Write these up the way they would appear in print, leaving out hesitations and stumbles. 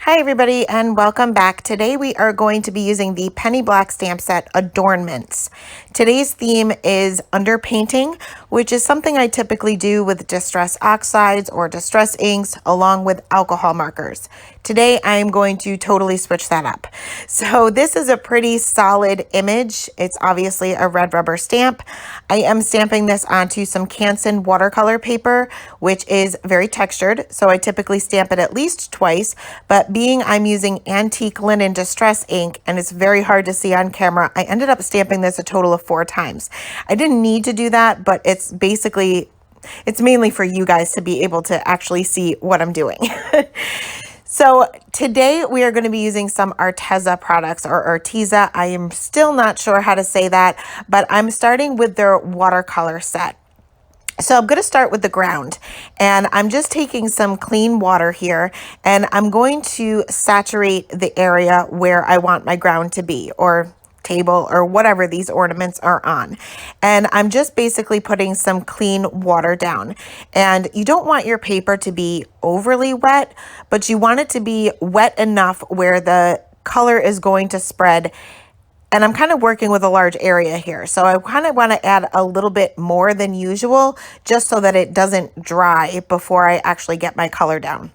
Hi everybody and welcome back. Today we are going to be using the Penny Black stamp set Adornments. Today's theme is underpainting, which is something I typically do with distress oxides or distress inks along with alcohol markers. Today I'm going to totally switch that up. So this is a pretty solid image. It's obviously a red rubber stamp. I am stamping this onto some canson watercolor paper, which is very textured. So I typically stamp it at least twice, but being I'm using antique linen distress ink and it's very hard to see on camera, I ended up stamping this a total of 4 times. I didn't need to do that, but it's mainly for you guys to be able to actually see what I'm doing. So today we are going to be using some Arteza products or Arteza. I am still not sure how to say that, but I'm starting with their watercolor set. So I'm going to start with the ground, and I'm just taking some clean water here, and I'm going to saturate the area where I want my ground to be, or table, or whatever these ornaments are on. And I'm just basically putting some clean water down. And you don't want your paper to be overly wet, but you want it to be wet enough where the color is going to spread. And I'm kind of working with a large area here. So I kind of want to add a little bit more than usual, just so that it doesn't dry before I actually get my color down.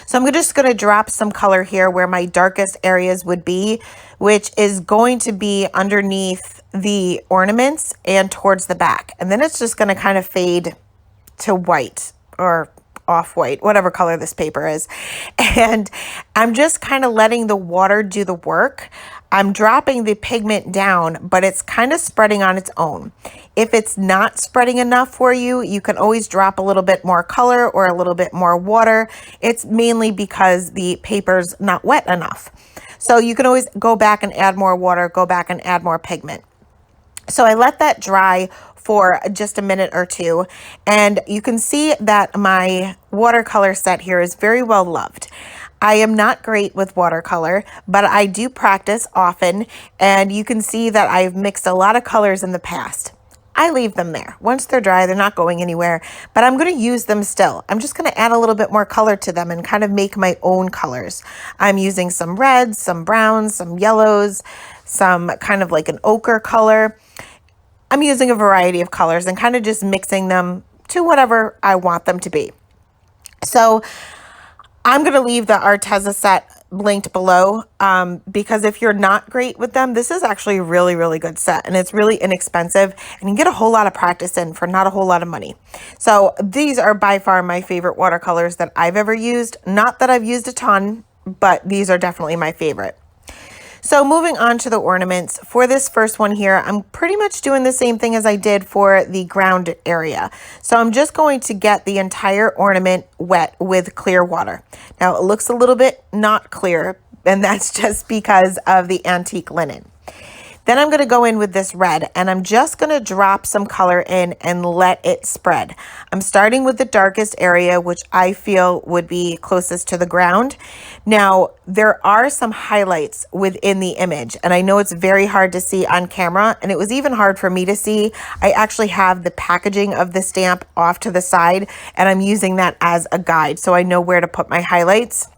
So I'm just going to drop some color here where my darkest areas would be, which is going to be underneath the ornaments and towards the back. And then it's just going to kind of fade to white or off-white, whatever color this paper is. And I'm just kind of letting the water do the work. I'm dropping the pigment down, but it's kind of spreading on its own. If it's not spreading enough for you, you can always drop a little bit more color or a little bit more water. It's mainly because the paper's not wet enough. So you can always go back and add more water, go back and add more pigment. So I let that dry for just a minute or two, and you can see that my watercolor set here is very well loved. I am not great with watercolor, but I do practice often, and you can see that I've mixed a lot of colors in the past. I leave them there. Once they're dry, they're not going anywhere, but I'm going to use them still. I'm just going to add a little bit more color to them and kind of make my own colors. I'm using some reds, some browns, some yellows, some kind of like an ochre color. I'm using a variety of colors and kind of just mixing them to whatever I want them to be. So I'm going to leave the Arteza set linked below because if you're not great with them, this is actually a really, really good set, and it's really inexpensive, and you can get a whole lot of practice in for not a whole lot of money. So these are by far my favorite watercolors that I've ever used. Not that I've used a ton, but these are definitely my favorite. So moving on to the ornaments, for this first one here, I'm pretty much doing the same thing as I did for the ground area. So I'm just going to get the entire ornament wet with clear water. Now it looks a little bit not clear, and that's just because of the antique linen. Then I'm going to go in with this red, and I'm just going to drop some color in and let it spread. I'm starting with the darkest area, which I feel would be closest to the ground. Now, there are some highlights within the image, and I know it's very hard to see on camera, and it was even hard for me to see. I actually have the packaging of the stamp off to the side, and I'm using that as a guide, so I know where to put my highlights.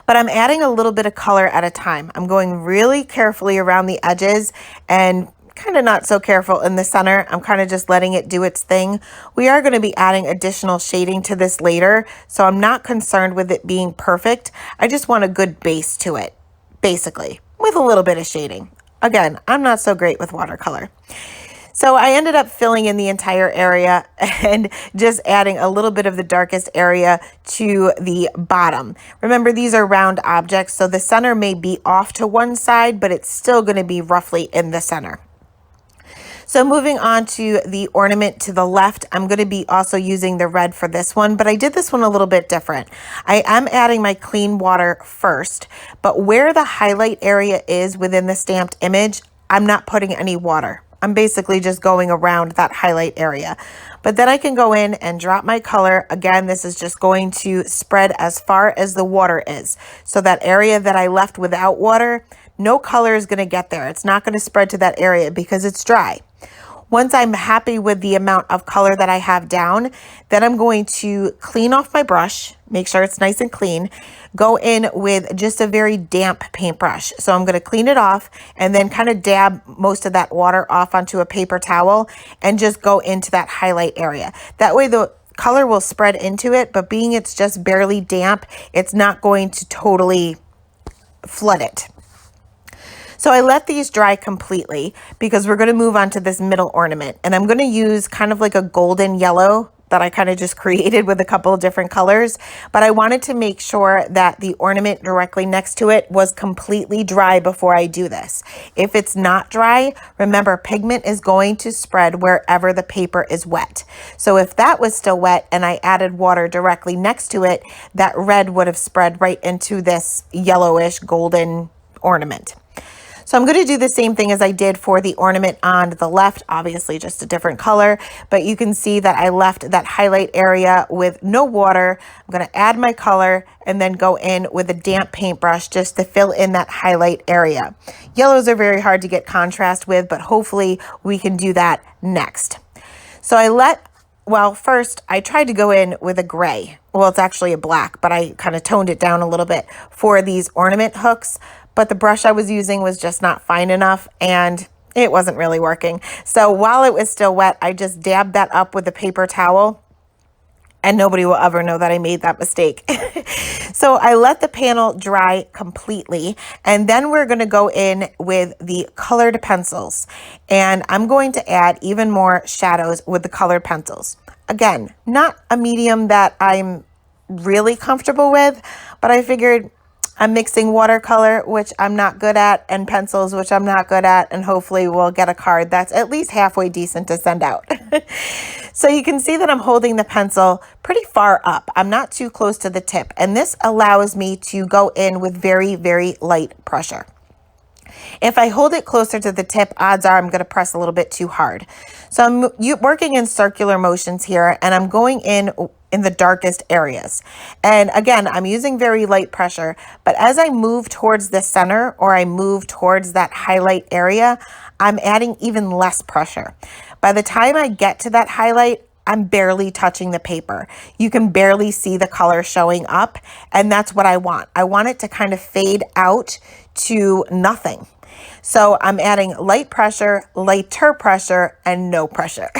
But I'm adding a little bit of color at a time. I'm going really carefully around the edges and kind of not so careful in the center. I'm kind of just letting it do its thing. We are going to be adding additional shading to this later, so I'm not concerned with it being perfect. I just want a good base to it, basically, with a little bit of shading. Again, I'm not so great with watercolor. So I ended up filling in the entire area and just adding a little bit of the darkest area to the bottom. Remember, these are round objects, so the center may be off to one side, but it's still going to be roughly in the center. So moving on to the ornament to the left, I'm going to be also using the red for this one, but I did this one a little bit different. I am adding my clean water first, but where the highlight area is within the stamped image, I'm not putting any water. I'm basically just going around that highlight area. But then I can go in and drop my color. Again, this is just going to spread as far as the water is. So that area that I left without water, no color is going to get there. It's not going to spread to that area because it's dry. Once I'm happy with the amount of color that I have down, then I'm going to clean off my brush, make sure it's nice and clean, go in with just a very damp paintbrush. So I'm going to clean it off and then kind of dab most of that water off onto a paper towel and just go into that highlight area. That way the color will spread into it, but being it's just barely damp, it's not going to totally flood it. So I let these dry completely because we're going to move on to this middle ornament, and I'm going to use kind of like a golden yellow that I kind of just created with a couple of different colors, but I wanted to make sure that the ornament directly next to it was completely dry before I do this. If it's not dry, remember pigment is going to spread wherever the paper is wet. So if that was still wet and I added water directly next to it, that red would have spread right into this yellowish golden ornament. So I'm going to do the same thing as I did for the ornament on the left, obviously just a different color, but you can see that I left that highlight area with no water. I'm going to add my color and then go in with a damp paintbrush just to fill in that highlight area. Yellows are very hard to get contrast with, but hopefully we can do that next. So first I tried to go in with a gray. Well, it's actually a black, but I kind of toned it down a little bit for these ornament hooks. But the brush I was using was just not fine enough and it wasn't really working. So while it was still wet, I just dabbed that up with a paper towel and nobody will ever know that I made that mistake. So I let the panel dry completely, and then we're going to go in with the colored pencils, and I'm going to add even more shadows with the colored pencils. Again, not a medium that I'm really comfortable with, but I figured I'm mixing watercolor, which I'm not good at, and pencils, which I'm not good at, and hopefully we'll get a card that's at least halfway decent to send out. So you can see that I'm holding the pencil pretty far up. I'm not too close to the tip, and this allows me to go in with very, very light pressure. If I hold it closer to the tip, odds are I'm going to press a little bit too hard. So I'm working in circular motions here, and I'm going in the darkest areas. And again, I'm using very light pressure, but as I move towards the center or I move towards that highlight area, I'm adding even less pressure. By the time I get to that highlight, I'm barely touching the paper. You can barely see the color showing up, and that's what I want. I want it to kind of fade out to nothing. So I'm adding light pressure, lighter pressure, and no pressure.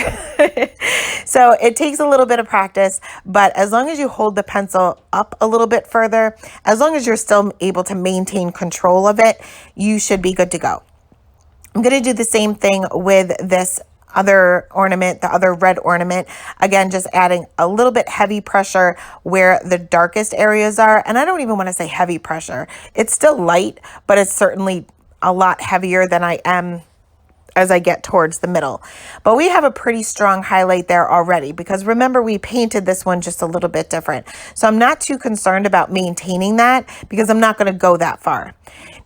So it takes a little bit of practice, but as long as you hold the pencil up a little bit further, as long as you're still able to maintain control of it, you should be good to go. I'm going to do the same thing with this other ornament, the other red ornament. Again, just adding a little bit heavy pressure where the darkest areas are. And I don't even want to say heavy pressure. It's still light, but it's certainly a lot heavier than I am as I get towards the middle. But we have a pretty strong highlight there already, because remember we painted this one just a little bit different. So I'm not too concerned about maintaining that because I'm not going to go that far.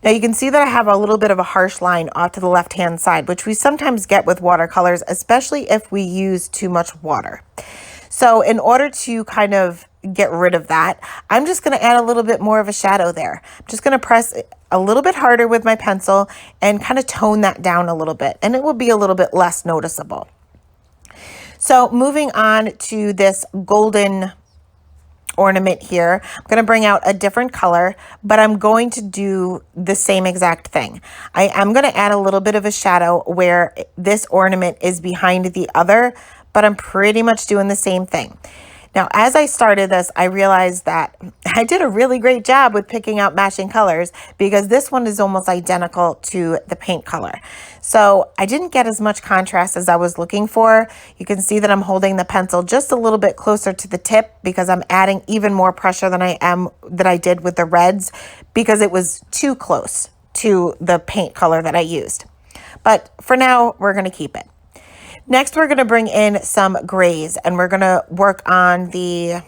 Now you can see that I have a little bit of a harsh line off to the left-hand side, which we sometimes get with watercolors, especially if we use too much water. So in order to kind of get rid of that, I'm just going to add a little bit more of a shadow there. I'm just going to press a little bit harder with my pencil and kind of tone that down a little bit, and it will be a little bit less noticeable. So moving on to this golden ornament here, I'm going to bring out a different color, but I'm going to do the same exact thing. I am going to add a little bit of a shadow where this ornament is behind the other, but I'm pretty much doing the same thing. Now, as I started this, I realized that I did a really great job with picking out matching colors because this one is almost identical to the paint color. So I didn't get as much contrast as I was looking for. You can see that I'm holding the pencil just a little bit closer to the tip because I'm adding even more pressure than I did with the reds because it was too close to the paint color that I used. But for now, we're going to keep it. Next, we're going to bring in some grays, and we're going to work on the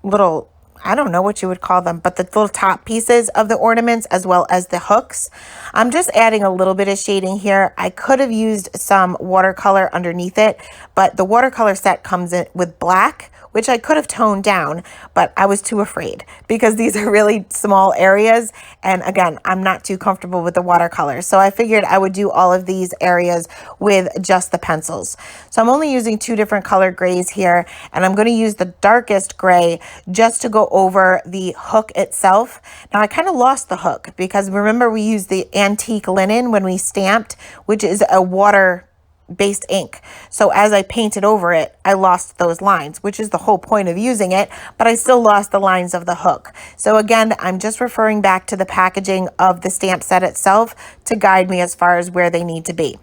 little, I don't know what you would call them, but the little top pieces of the ornaments as well as the hooks. I'm just adding a little bit of shading here. I could have used some watercolor underneath it, but the watercolor set comes in with black, which I could have toned down, but I was too afraid because these are really small areas. And again, I'm not too comfortable with the watercolor. So I figured I would do all of these areas with just the pencils. So I'm only using 2 different color grays here, and I'm going to use the darkest gray just to go over the hook itself. Now I kind of lost the hook because remember we used the antique linen when we stamped, which is a water-based ink. So as I painted over it, I lost those lines, which is the whole point of using it, but I still lost the lines of the hook. So again, I'm just referring back to the packaging of the stamp set itself to guide me as far as where they need to be.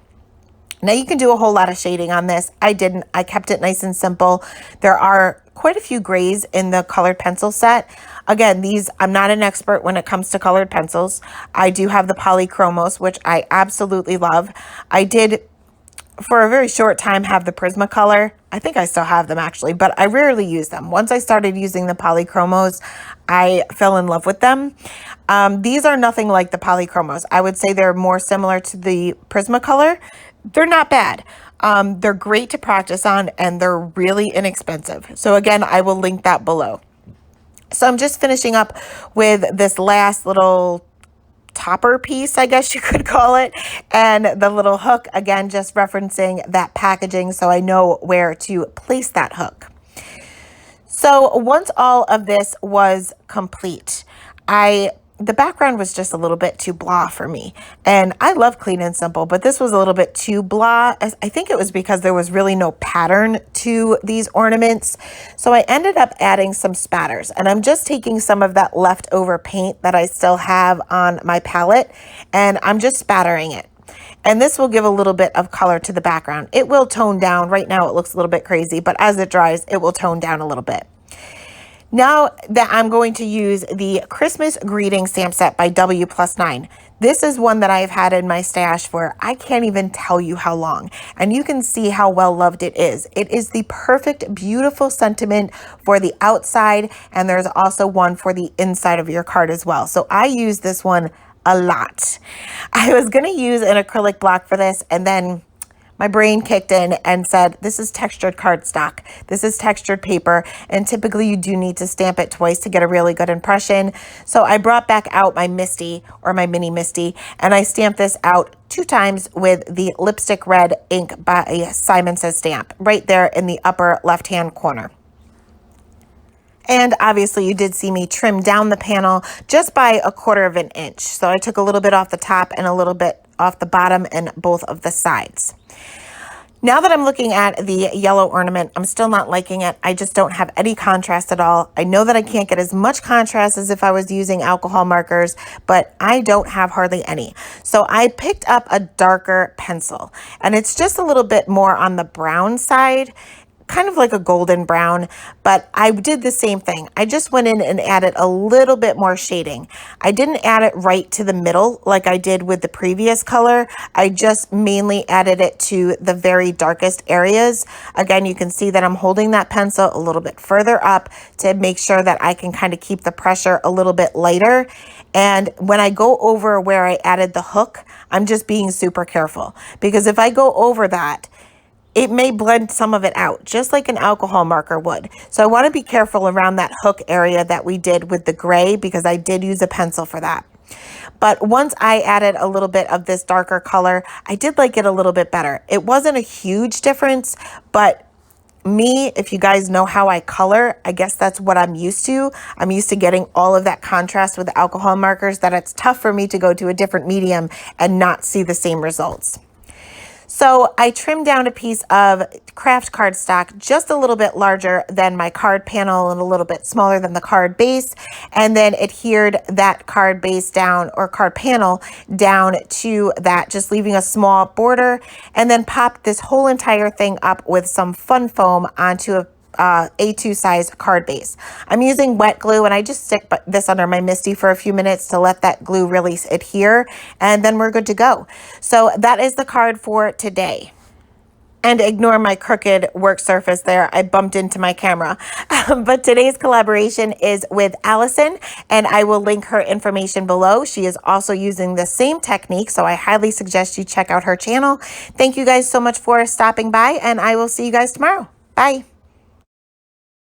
Now you can do a whole lot of shading on this. I didn't. I kept it nice and simple. There are quite a few grays in the colored pencil set. Again, these, I'm not an expert when it comes to colored pencils. I do have the polychromos, which I absolutely love. I did, for a very short time, have the Prismacolor. I think I still have them actually, but I rarely use them. Once I started using the polychromos, I fell in love with them. These are nothing like the polychromos. I would say they're more similar to the Prismacolor. They're not bad. They're great to practice on, and they're really inexpensive. So again, I will link that below. So I'm just finishing up with this last little topper piece, I guess you could call it, and the little hook, again, just referencing that packaging so I know where to place that hook. So once all of this was complete, the background was just a little bit too blah for me. And I love clean and simple, but this was a little bit too blah. I think it was because there was really no pattern to these ornaments. So I ended up adding some spatters, and I'm just taking some of that leftover paint that I still have on my palette, and I'm just spattering it. And this will give a little bit of color to the background. It will tone down. Right now it looks a little bit crazy, but as it dries, it will tone down a little bit. Now that I'm going to use the Christmas Greeting stamp set by W+9. This is one that I've had in my stash for I can't even tell you how long. And you can see how well loved it is. It is the perfect, beautiful sentiment for the outside. And there's also one for the inside of your card as well. So I use this one a lot. I was going to use an acrylic block for this, and then my brain kicked in and said, this is textured cardstock. This is textured paper, and typically you do need to stamp it twice to get a really good impression. So I brought back out my Misty, or my mini Misty, and I stamped this out 2 times with the lipstick red ink by Simon Says Stamp, right there in the upper left-hand corner. And obviously you did see me trim down the panel just by 1/4 of an inch. So I took a little bit off the top and a little bit off the bottom and both of the sides. Now that I'm looking at the yellow ornament, I'm still not liking it. I just don't have any contrast at all. I know that I can't get as much contrast as if I was using alcohol markers, but I don't have hardly any. So I picked up a darker pencil, and it's just a little bit more on the brown side, kind of like a golden brown, but I did the same thing. I just went in and added a little bit more shading. I didn't add it right to the middle like I did with the previous color. I just mainly added it to the very darkest areas. Again, you can see that I'm holding that pencil a little bit further up to make sure that I can kind of keep the pressure a little bit lighter. And when I go over where I added the hook, I'm just being super careful, because if I go over that, it may blend some of it out, just like an alcohol marker would. So I want to be careful around that hook area that we did with the gray, because I did use a pencil for that. But once I added a little bit of this darker color, I did like it a little bit better. It wasn't a huge difference, but me, if you guys know how I color, I guess that's what I'm used to. I'm used to getting all of that contrast with alcohol markers, that it's tough for me to go to a different medium and not see the same results. So I trimmed down a piece of craft cardstock just a little bit larger than my card panel and a little bit smaller than the card base, and then adhered that card base down, or card panel down to that, just leaving a small border, and then popped this whole entire thing up with some fun foam onto a A2 size card base. I'm using wet glue, and I just stick this under my Misty for a few minutes to let that glue really adhere, and then we're good to go. So that is the card for today. And ignore my crooked work surface there. I bumped into my camera. But today's collaboration is with Allison, and I will link her information below. She is also using the same technique, so I highly suggest you check out her channel. Thank you guys so much for stopping by, and I will see you guys tomorrow. Bye.